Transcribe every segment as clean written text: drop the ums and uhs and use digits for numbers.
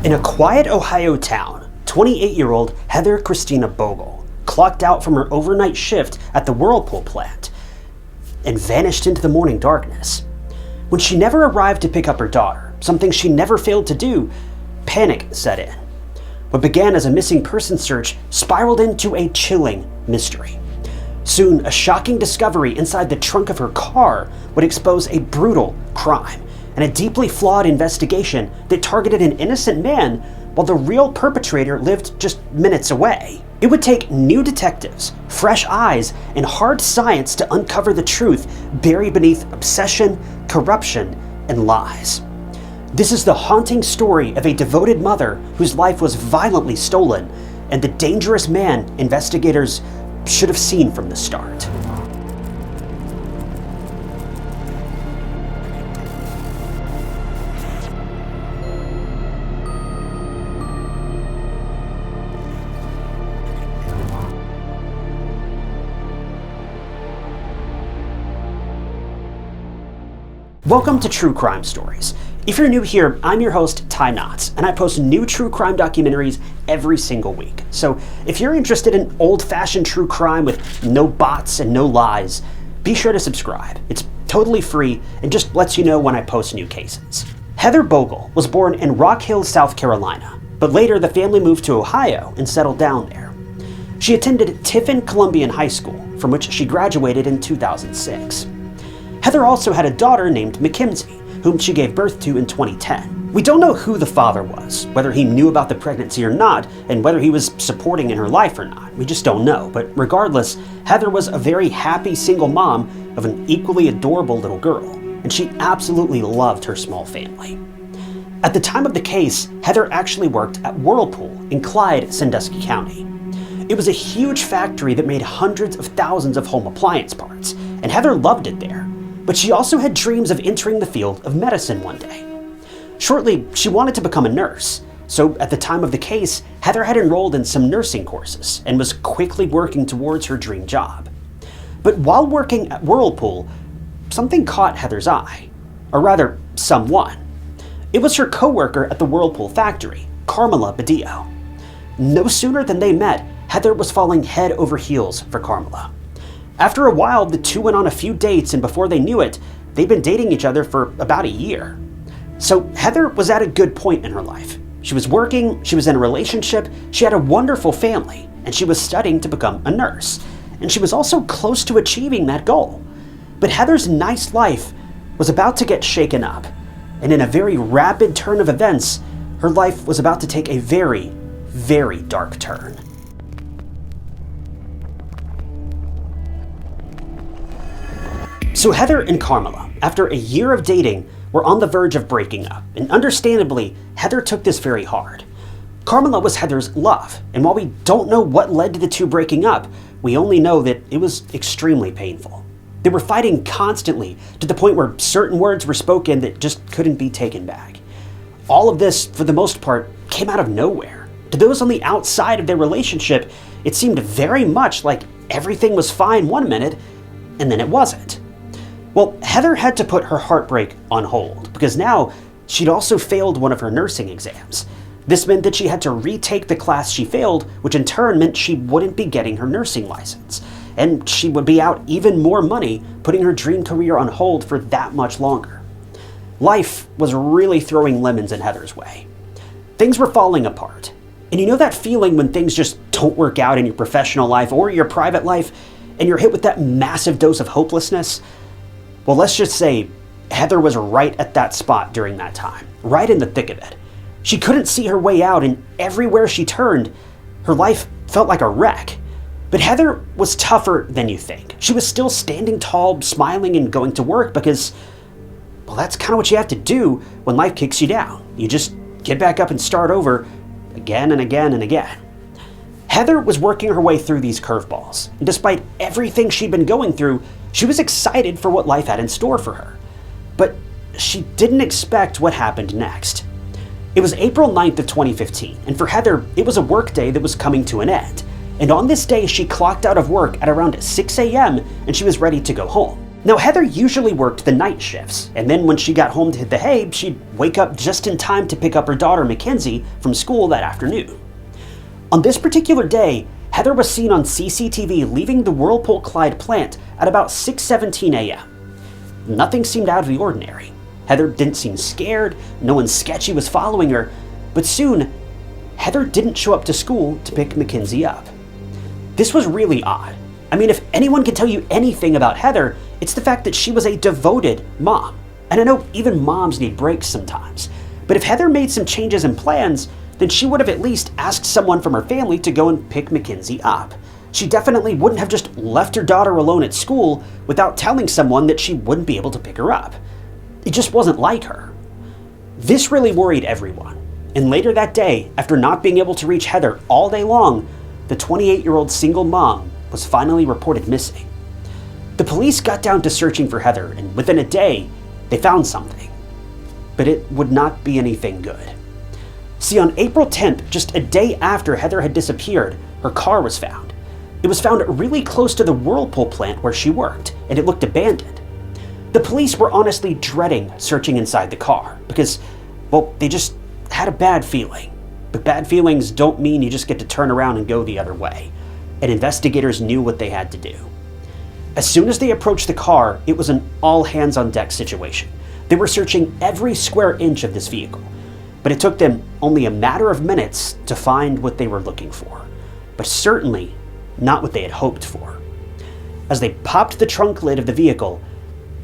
In a quiet Ohio town, 28-year-old Heather Christina Bogle clocked out from her overnight shift at the Whirlpool plant and vanished into the morning darkness. When she never arrived to pick up her daughter, something she never failed to do, panic set in. What began as a missing person search spiraled into a chilling mystery. Soon, a shocking discovery inside the trunk of her car would expose a brutal crime and a deeply flawed investigation that targeted an innocent man while the real perpetrator lived just minutes away. It would take new detectives, fresh eyes, and hard science to uncover the truth buried beneath obsession, corruption, and lies. This is the haunting story of a devoted mother whose life was violently stolen and the dangerous man investigators should have seen from the start. Welcome to True Crime Stories. If you're new here, I'm your host, Ty Knotts, and I post new true crime documentaries every single week. So if you're interested in old-fashioned true crime with no bots and no lies, be sure to subscribe. It's totally free and just lets you know when I post new cases. Heather Bogle was born in Rock Hill, South Carolina, but later the family moved to Ohio and settled down there. She attended Tiffin Columbian High School, from which she graduated in 2006. Heather also had a daughter named Mackenzie, whom she gave birth to in 2010. We don't know who the father was, whether he knew about the pregnancy or not, and whether he was supporting in her life or not. We just don't know, but regardless, Heather was a very happy single mom of an equally adorable little girl, and she absolutely loved her small family. At the time of the case, Heather actually worked at Whirlpool in Clyde, Sandusky County. It was a huge factory that made hundreds of thousands of home appliance parts, and Heather loved it there. But she also had dreams of entering the field of medicine one day. Shortly, she wanted to become a nurse, so at the time of the case, Heather had enrolled in some nursing courses and was quickly working towards her dream job. But while working at Whirlpool, something caught Heather's eye, or rather, someone. It was her co-worker at the Whirlpool factory, Carmela Badillo. No sooner than they met, Heather was falling head over heels for Carmela. After a while, the two went on a few dates, and before they knew it, they'd been dating each other for about a year. So Heather was at a good point in her life. She was working, she was in a relationship, she had a wonderful family, and she was studying to become a nurse. And she was also close to achieving that goal. But Heather's nice life was about to get shaken up, and in a very rapid turn of events, her life was about to take a very, very dark turn. So Heather and Carmela, after a year of dating, were on the verge of breaking up, and understandably, Heather took this very hard. Carmela was Heather's love, and while we don't know what led to the two breaking up, we only know that it was extremely painful. They were fighting constantly, to the point where certain words were spoken that just couldn't be taken back. All of this, for the most part, came out of nowhere. To those on the outside of their relationship, it seemed very much like everything was fine one minute, and then it wasn't. Well, Heather had to put her heartbreak on hold, because now she'd also failed one of her nursing exams. This meant that she had to retake the class she failed, which in turn meant she wouldn't be getting her nursing license. And she would be out even more money, putting her dream career on hold for that much longer. Life was really throwing lemons in Heather's way. Things were falling apart. And you know that feeling when things just don't work out in your professional life or your private life, and you're hit with that massive dose of hopelessness? Well, let's just say Heather was right at that spot during that time, right in the thick of it. She couldn't see her way out, and everywhere she turned, her life felt like a wreck. But Heather was tougher than you think. She was still standing tall, smiling, and going to work because, well, that's kind of what you have to do when life kicks you down. You just get back up and start over again and again and again. Heather was working her way through these curveballs, and despite everything she'd been going through, she was excited for what life had in store for her. But she didn't expect what happened next. It was April 9th of 2015, and for Heather, it was a workday that was coming to an end. And on this day, she clocked out of work at around 6 a.m. and she was ready to go home. Now, Heather usually worked the night shifts, and then when she got home to hit the hay, she'd wake up just in time to pick up her daughter Mackenzie from school that afternoon. On this particular day, Heather was seen on CCTV leaving the Whirlpool Clyde plant at about 6:17 a.m. Nothing seemed out of the ordinary. Heather didn't seem scared, no one sketchy was following her, but soon, Heather didn't show up to school to pick Mackenzie up. This was really odd. I mean, if anyone can tell you anything about Heather, it's the fact that she was a devoted mom. And I know even moms need breaks sometimes. But if Heather made some changes in plans, then she would have at least asked someone from her family to go and pick Mackenzie up. She definitely wouldn't have just left her daughter alone at school without telling someone that she wouldn't be able to pick her up. It just wasn't like her. This really worried everyone. And later that day, after not being able to reach Heather all day long, the 28-year-old single mom was finally reported missing. The police got down to searching for Heather, and within a day, they found something. But it would not be anything good. See, on April 10th, just a day after Heather had disappeared, her car was found. It was found really close to the Whirlpool plant where she worked, and it looked abandoned. The police were honestly dreading searching inside the car because, well, they just had a bad feeling. But bad feelings don't mean you just get to turn around and go the other way. And investigators knew what they had to do. As soon as they approached the car, it was an all-hands-on-deck situation. They were searching every square inch of this vehicle, but it took them only a matter of minutes to find what they were looking for, but certainly not what they had hoped for. As they popped the trunk lid of the vehicle,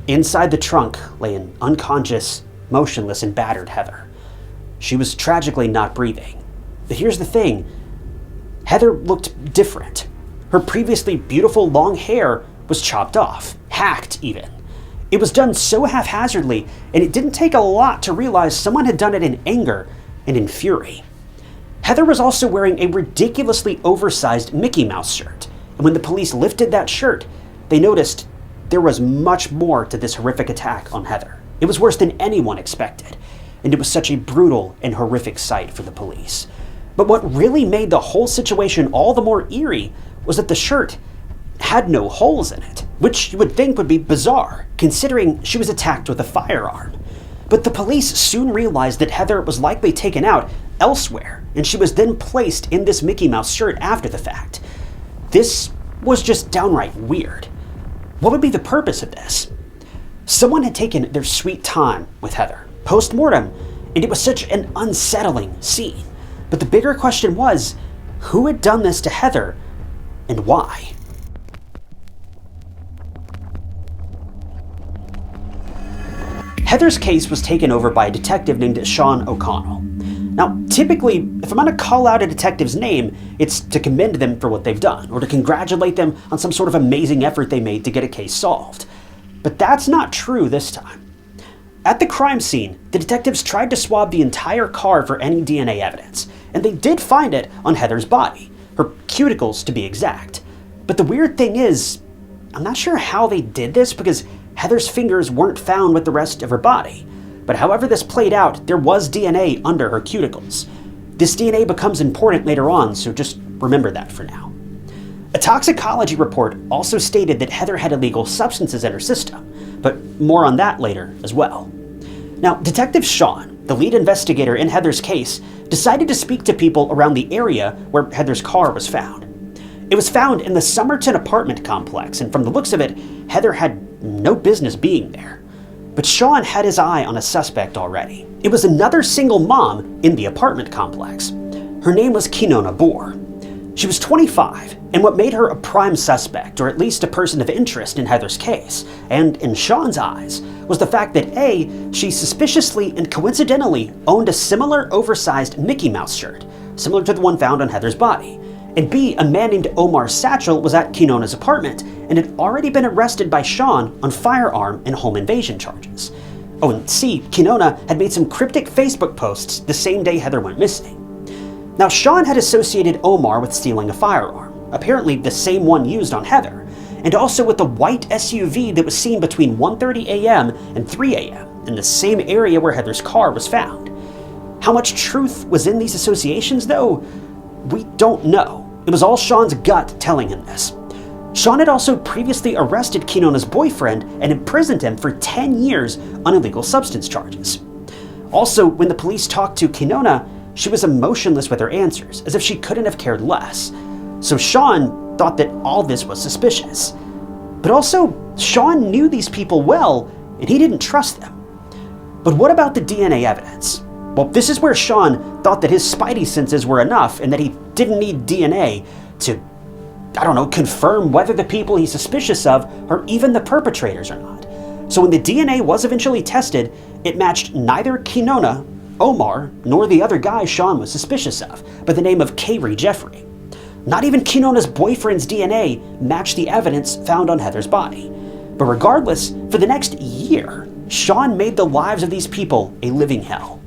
inside the trunk lay an unconscious, motionless, and battered Heather. She was tragically not breathing. But here's the thing. Heather looked different. Her previously beautiful long hair was chopped off, hacked even. It was done so haphazardly, and it didn't take a lot to realize someone had done it in anger and in fury. Heather was also wearing a ridiculously oversized Mickey Mouse shirt, and when the police lifted that shirt, they noticed there was much more to this horrific attack on Heather. It was worse than anyone expected, and it was such a brutal and horrific sight for the police. But what really made the whole situation all the more eerie was that the shirt had no holes in it, which you would think would be bizarre, considering she was attacked with a firearm. But the police soon realized that Heather was likely taken out elsewhere, and she was then placed in this Mickey Mouse shirt after the fact. This was just downright weird. What would be the purpose of this? Someone had taken their sweet time with Heather, post-mortem, and it was such an unsettling scene. But the bigger question was, who had done this to Heather, and why? Heather's case was taken over by a detective named Sean O'Connell. Now, typically, if I'm going to call out a detective's name, it's to commend them for what they've done, or to congratulate them on some sort of amazing effort they made to get a case solved. But that's not true this time. At the crime scene, the detectives tried to swab the entire car for any DNA evidence, and they did find it on Heather's body, her cuticles to be exact. But the weird thing is, I'm not sure how they did this because Heather's fingers weren't found with the rest of her body. But however this played out, there was DNA under her cuticles. This DNA becomes important later on, so just remember that for now. A toxicology report also stated that Heather had illegal substances in her system, but more on that later as well. Now, Detective Sean, the lead investigator in Heather's case, decided to speak to people around the area where Heather's car was found. It was found in the Somerton apartment complex, and from the looks of it, Heather had no business being there. But Sean had his eye on a suspect already. It was another single mom in the apartment complex. Her name was Kinona Bohr. She was 25, and what made her a prime suspect, or at least a person of interest in Heather's case, and in Sean's eyes, was the fact that A, she suspiciously and coincidentally owned a similar oversized Mickey Mouse shirt, similar to the one found on Heather's body, and B, a man named Omar Satchel was at Kinona's apartment and had already been arrested by Sean on firearm and home invasion charges. Oh, and C, Kinona had made some cryptic Facebook posts the same day Heather went missing. Now, Sean had associated Omar with stealing a firearm, apparently the same one used on Heather, and also with the white SUV that was seen between 1:30 a.m. and 3 a.m. in the same area where Heather's car was found. How much truth was in these associations, though? We don't know. It was all Sean's gut telling him this. Sean had also previously arrested Kinona's boyfriend and imprisoned him for 10 years on illegal substance charges. Also, when the police talked to Kinona, she was emotionless with her answers, as if she couldn't have cared less. So Sean thought that all this was suspicious. But also, Sean knew these people well, and he didn't trust them. But what about the DNA evidence? Well, this is where Sean thought that his spidey senses were enough and that he didn't need DNA to, confirm whether the people he's suspicious of are even the perpetrators or not. So when the DNA was eventually tested, it matched neither Kinona, Omar, nor the other guy Sean was suspicious of, by the name of Kayri Jeffrey. Not even Kinona's boyfriend's DNA matched the evidence found on Heather's body. But regardless, for the next year, Sean made the lives of these people a living hell.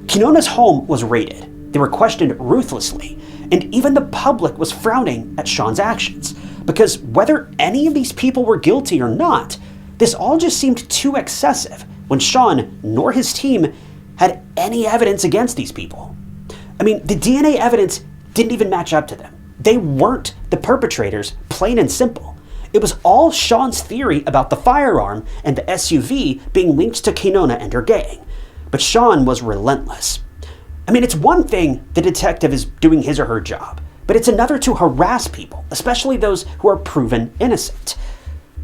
Kinona's home was raided. They were questioned ruthlessly, and even the public was frowning at Sean's actions, because whether any of these people were guilty or not, this all just seemed too excessive when Sean nor his team had any evidence against these people. I mean, the DNA evidence didn't even match up to them. They weren't the perpetrators, plain and simple. It was all Sean's theory about the firearm and the SUV being linked to Kinona and her gang. But Sean was relentless. I mean, it's one thing the detective is doing his or her job, but it's another to harass people, especially those who are proven innocent.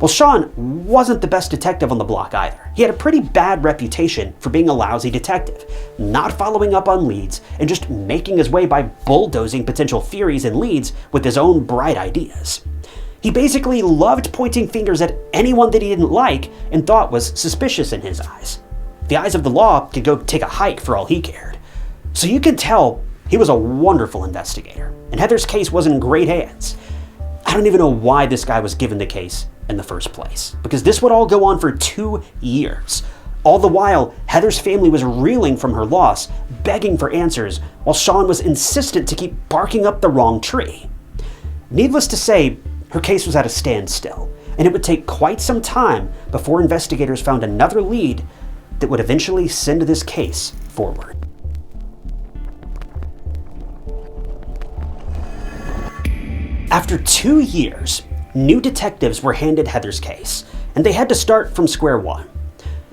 Well, Sean wasn't the best detective on the block either. He had a pretty bad reputation for being a lousy detective, not following up on leads, and just making his way by bulldozing potential theories and leads with his own bright ideas. He basically loved pointing fingers at anyone that he didn't like and thought was suspicious in his eyes. The eyes of the law could go take a hike for all he cared. So you can tell he was a wonderful investigator, and Heather's case was in great hands. I don't even know why this guy was given the case in the first place, because this would all go on for 2 years. All the while, Heather's family was reeling from her loss, begging for answers, while Sean was insistent to keep barking up the wrong tree. Needless to say, her case was at a standstill, and it would take quite some time before investigators found another lead that would eventually send this case forward. After 2 years, new detectives were handed Heather's case, and they had to start from square one.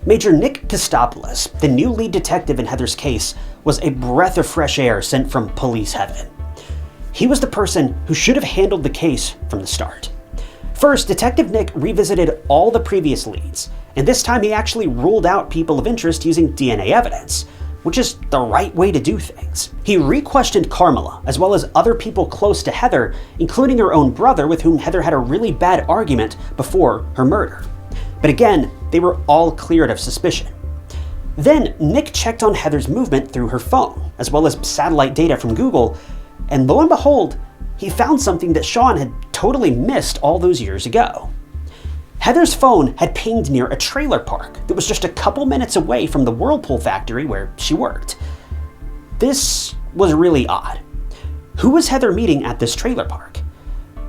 Major Nick Kostopoulos, the new lead detective in Heather's case, was a breath of fresh air sent from police heaven. He was the person who should have handled the case from the start. First, Detective Nick revisited all the previous leads, and this time he actually ruled out people of interest using DNA evidence, which is the right way to do things. He re-questioned Carmela, as well as other people close to Heather, including her own brother with whom Heather had a really bad argument before her murder. But again, they were all cleared of suspicion. Then Nick checked on Heather's movement through her phone, as well as satellite data from Google, and lo and behold, he found something that Sean had totally missed all those years ago. Heather's phone had pinged near a trailer park that was just a couple minutes away from the Whirlpool factory where she worked. This was really odd. Who was Heather meeting at this trailer park?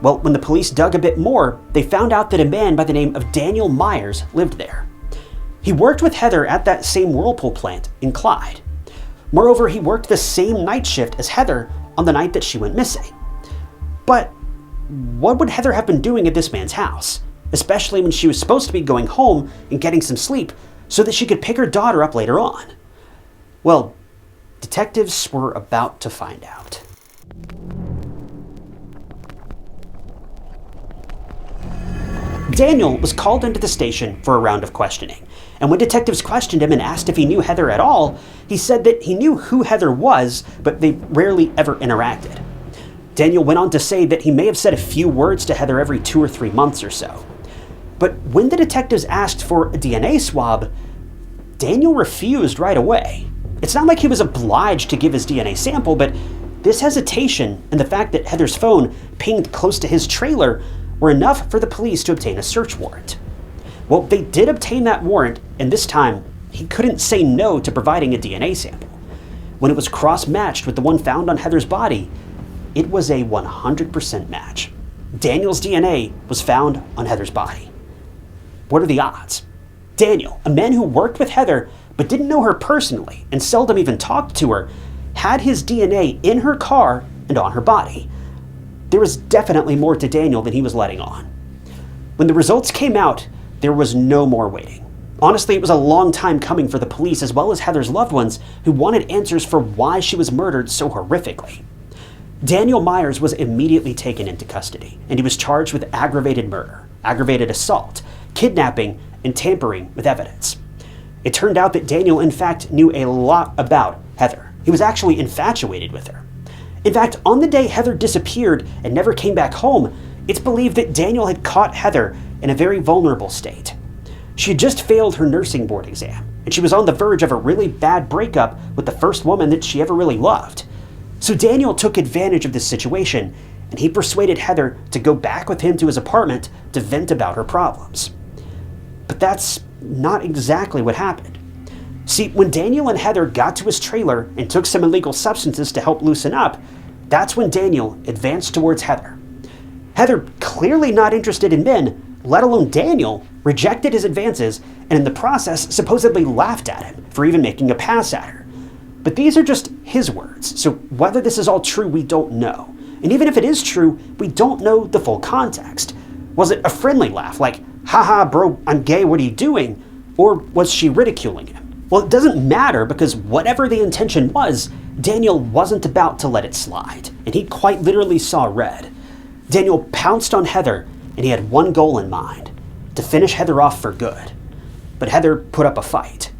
Well, when the police dug a bit more, they found out that a man by the name of Daniel Myers lived there. He worked with Heather at that same Whirlpool plant in Clyde. Moreover, he worked the same night shift as Heather on the night that she went missing. But what would Heather have been doing at this man's house? Especially when she was supposed to be going home and getting some sleep so that she could pick her daughter up later on. Well, detectives were about to find out. Daniel was called into the station for a round of questioning, and when detectives questioned him and asked if he knew Heather at all, he said that he knew who Heather was, but they rarely ever interacted. Daniel went on to say that he may have said a few words to Heather every 2 or 3 months or so. But when the detectives asked for a DNA swab, Daniel refused right away. It's not like he was obliged to give his DNA sample, but this hesitation and the fact that Heather's phone pinged close to his trailer were enough for the police to obtain a search warrant. Well, they did obtain that warrant, and this time, he couldn't say no to providing a DNA sample. When it was cross-matched with the one found on Heather's body, it was a 100% match. Daniel's DNA was found on Heather's body. What are the odds? Daniel, a man who worked with Heather but didn't know her personally and seldom even talked to her, had his DNA in her car and on her body. There was definitely more to Daniel than he was letting on. When the results came out, there was no more waiting. Honestly, it was a long time coming for the police as well as Heather's loved ones who wanted answers for why she was murdered so horrifically. Daniel Myers was immediately taken into custody, and he was charged with aggravated murder, aggravated assault, kidnapping, and tampering with evidence. It turned out that Daniel, in fact, knew a lot about Heather. He was actually infatuated with her. In fact, on the day Heather disappeared and never came back home, it's believed that Daniel had caught Heather in a very vulnerable state. She had just failed her nursing board exam, and she was on the verge of a really bad breakup with the first woman that she ever really loved. So Daniel took advantage of this situation, and he persuaded Heather to go back with him to his apartment to vent about her problems. But that's not exactly what happened. See, when Daniel and Heather got to his trailer and took some illegal substances to help loosen up, that's when Daniel advanced towards Heather. Heather, clearly not interested in men, let alone Daniel, rejected his advances and in the process supposedly laughed at him for even making a pass at her. But these are just his words, so whether this is all true, we don't know. And even if it is true, we don't know the full context. Was it a friendly laugh, like, haha bro, I'm gay, what are you doing? Or was she ridiculing him? Well, it doesn't matter because whatever the intention was, Daniel wasn't about to let it slide, and he quite literally saw red. Daniel pounced on Heather, and he had one goal in mind, to finish Heather off for good. But Heather put up a fight.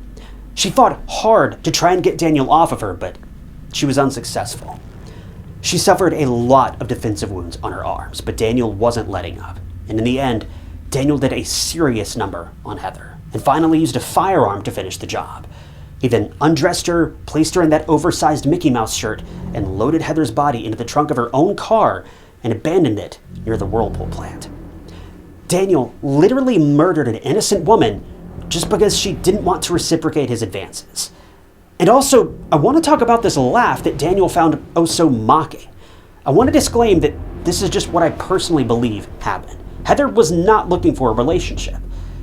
She fought hard to try and get Daniel off of her, but she was unsuccessful. She suffered a lot of defensive wounds on her arms, but Daniel wasn't letting up. And in the end, Daniel did a serious number on Heather, and finally used a firearm to finish the job. He then undressed her, placed her in that oversized Mickey Mouse shirt, and loaded Heather's body into the trunk of her own car and abandoned it near the Whirlpool plant. Daniel literally murdered an innocent woman just because she didn't want to reciprocate his advances. And also, I want to talk about this laugh that Daniel found oh so mocking. I want to disclaim that this is just what I personally believe happened. Heather was not looking for a relationship.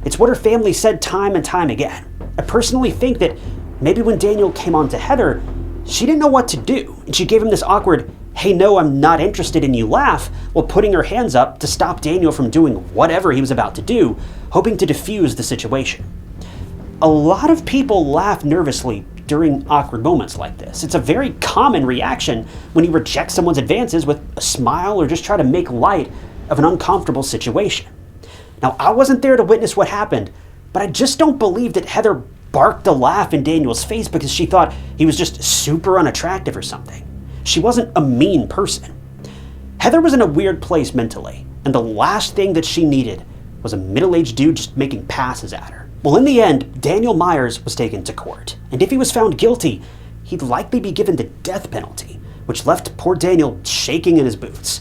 It's what her family said time and time again. I personally think that maybe when Daniel came on to Heather, she didn't know what to do, and she gave him this awkward, hey no, I'm not interested in you laugh, while putting her hands up to stop Daniel from doing whatever he was about to do, hoping to defuse the situation. A lot of people laugh nervously during awkward moments like this. It's a very common reaction when you reject someone's advances with a smile or just try to make light of an uncomfortable situation. Now, I wasn't there to witness what happened, but I just don't believe that Heather barked a laugh in Daniel's face because she thought he was just super unattractive or something. She wasn't a mean person. Heather was in a weird place mentally, and the last thing that she needed was a middle-aged dude just making passes at her. Well, in the end, Daniel Myers was taken to court, and if he was found guilty, he'd likely be given the death penalty, which left poor Daniel shaking in his boots.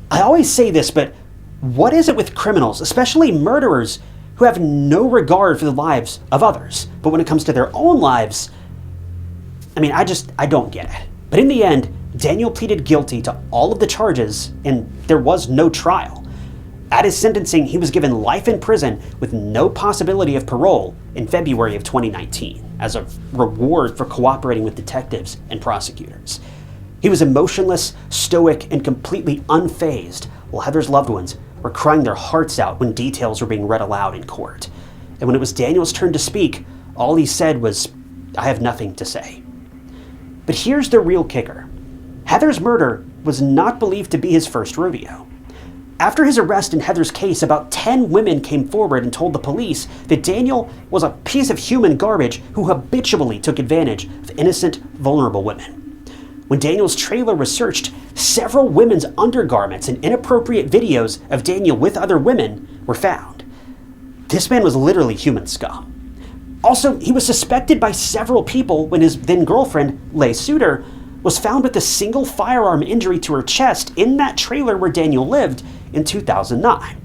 I always say this, but what is it with criminals, especially murderers, who have no regard for the lives of others, but when it comes to their own lives, I don't get it. But in the end, Daniel pleaded guilty to all of the charges, and there was no trial. At his sentencing, he was given life in prison with no possibility of parole in February of 2019 as a reward for cooperating with detectives and prosecutors. He was emotionless, stoic, and completely unfazed, while Heather's loved ones were crying their hearts out when details were being read aloud in court. And when it was Daniel's turn to speak, all he said was, "I have nothing to say." But here's the real kicker. Heather's murder was not believed to be his first rodeo. After his arrest in Heather's case, about 10 women came forward and told the police that Daniel was a piece of human garbage who habitually took advantage of innocent, vulnerable women. When Daniel's trailer was searched, several women's undergarments and inappropriate videos of Daniel with other women were found. This man was literally human scum. Also, he was suspected by several people when his then-girlfriend, Leigh Suter, was found with a single firearm injury to her chest in that trailer where Daniel lived in 2009.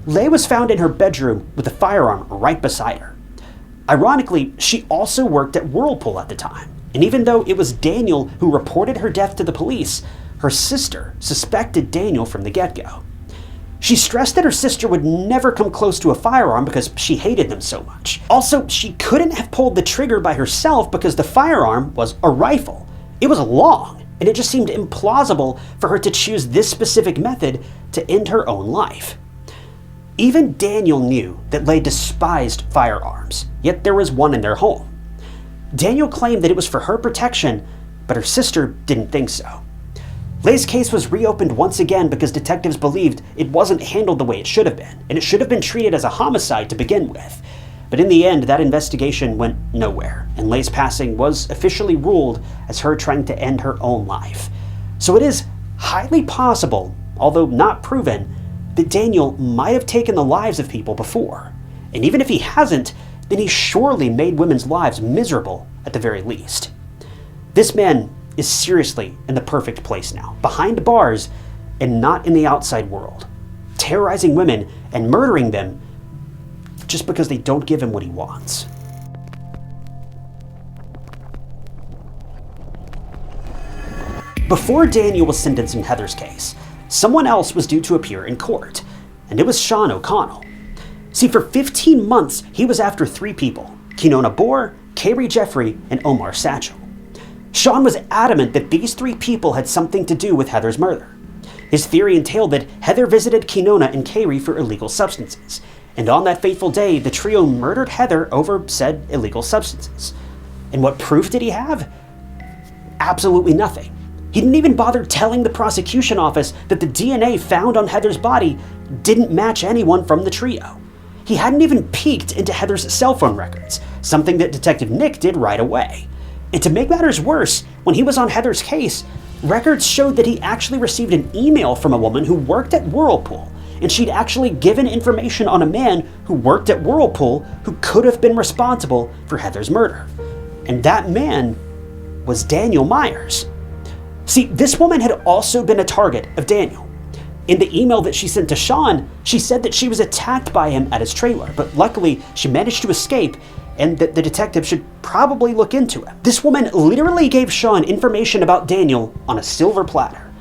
Leigh was found in her bedroom with a firearm right beside her. Ironically, she also worked at Whirlpool at the time, and even though it was Daniel who reported her death to the police, her sister suspected Daniel from the get-go. She stressed that her sister would never come close to a firearm because she hated them so much. Also, she couldn't have pulled the trigger by herself because the firearm was a rifle. It was long, and it just seemed implausible for her to choose this specific method to end her own life. Even Daniel knew that Leigh despised firearms, yet there was one in their home. Daniel claimed that it was for her protection, but her sister didn't think so. Leigh's case was reopened once again because detectives believed it wasn't handled the way it should have been, and it should have been treated as a homicide to begin with. But in the end, that investigation went nowhere, and Leigh's passing was officially ruled as her trying to end her own life. So it is highly possible, although not proven, that Daniel might have taken the lives of people before. And even if he hasn't, then he surely made women's lives miserable at the very least. This man is seriously in the perfect place now, behind bars and not in the outside world, terrorizing women and murdering them just because they don't give him what he wants. Before Daniel was sentenced in Heather's case, someone else was due to appear in court, and it was Sean O'Connell. See, for 15 months, he was after 3 people: Kenona Boer, Kari Jeffrey, and Omar Satchel. Sean was adamant that these 3 people had something to do with Heather's murder. His theory entailed that Heather visited Kenona and Kari for illegal substances, and on that fateful day, the trio murdered Heather over said illegal substances. And what proof did he have? Absolutely nothing. He didn't even bother telling the prosecution office that the DNA found on Heather's body didn't match anyone from the trio. He hadn't even peeked into Heather's cell phone records, something that Detective Nick did right away. And to make matters worse, when he was on Heather's case, records showed that he actually received an email from a woman who worked at Whirlpool, and she'd actually given information on a man who worked at Whirlpool who could have been responsible for Heather's murder. And that man was Daniel Myers. See, this woman had also been a target of Daniel. In the email that she sent to Sean, she said that she was attacked by him at his trailer, but luckily she managed to escape and that the detective should probably look into it. This woman literally gave Sean information about Daniel on a silver platter.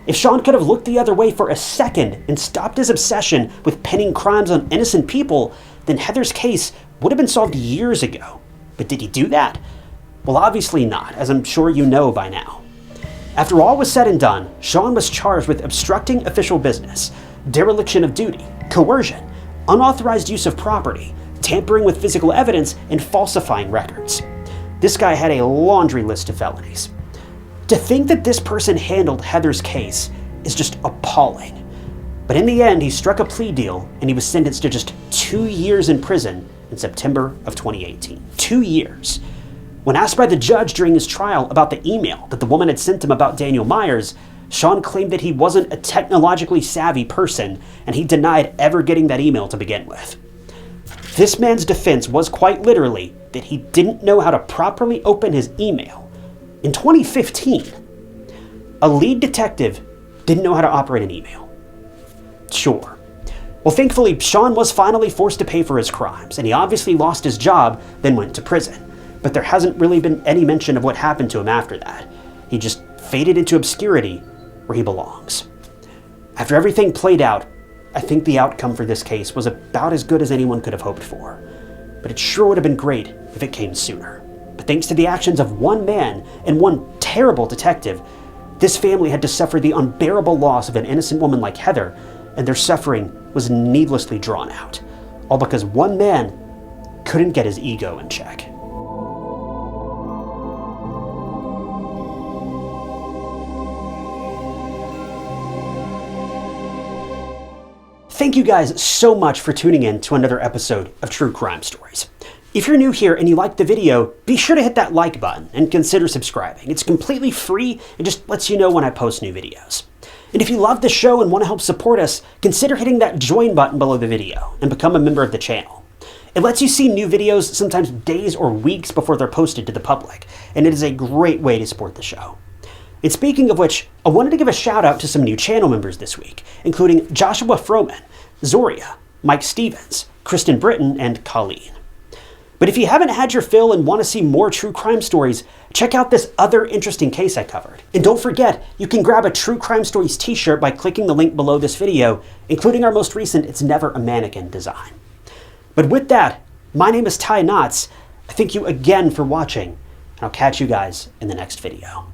If Sean could have looked the other way for a second and stopped his obsession with pinning crimes on innocent people, then Heather's case would have been solved years ago. But did he do that? Well, obviously not, as I'm sure you know by now. After all was said and done, Sean was charged with obstructing official business, dereliction of duty, coercion, unauthorized use of property, tampering with physical evidence, and falsifying records. This guy had a laundry list of felonies. To think that this person handled Heather's case is just appalling. But in the end, he struck a plea deal and he was sentenced to just 2 years in prison in September of 2018. 2 years. When asked by the judge during his trial about the email that the woman had sent him about Daniel Myers, Sean claimed that he wasn't a technologically savvy person and he denied ever getting that email to begin with. This man's defense was quite literally that he didn't know how to properly open his email. In 2015, a lead detective didn't know how to operate an email. Sure. Well, thankfully, Sean was finally forced to pay for his crimes, and he obviously lost his job, then went to prison. But there hasn't really been any mention of what happened to him after that. He just faded into obscurity where he belongs. After everything played out, I think the outcome for this case was about as good as anyone could have hoped for. But it sure would have been great if it came sooner. But thanks to the actions of one man and one terrible detective, this family had to suffer the unbearable loss of an innocent woman like Heather, and their suffering was needlessly drawn out. All because one man couldn't get his ego in check. Thank you guys so much for tuning in to another episode of True Crime Stories. If you're new here and you liked the video, be sure to hit that like button and consider subscribing. It's completely free and just lets you know when I post new videos. And if you love the show and want to help support us, consider hitting that join button below the video and become a member of the channel. It lets you see new videos sometimes days or weeks before they're posted to the public, and it is a great way to support the show. And speaking of which, I wanted to give a shout out to some new channel members this week, including Joshua Froman, Zoria, Mike Stevens, Kristen Britton, and Colleen. But if you haven't had your fill and want to see more true crime stories, check out this other interesting case I covered. And don't forget, you can grab a True Crime Stories t-shirt by clicking the link below this video, including our most recent It's Never a Mannequin design. But with that, my name is Ty Knotts. I thank you again for watching, and I'll catch you guys in the next video.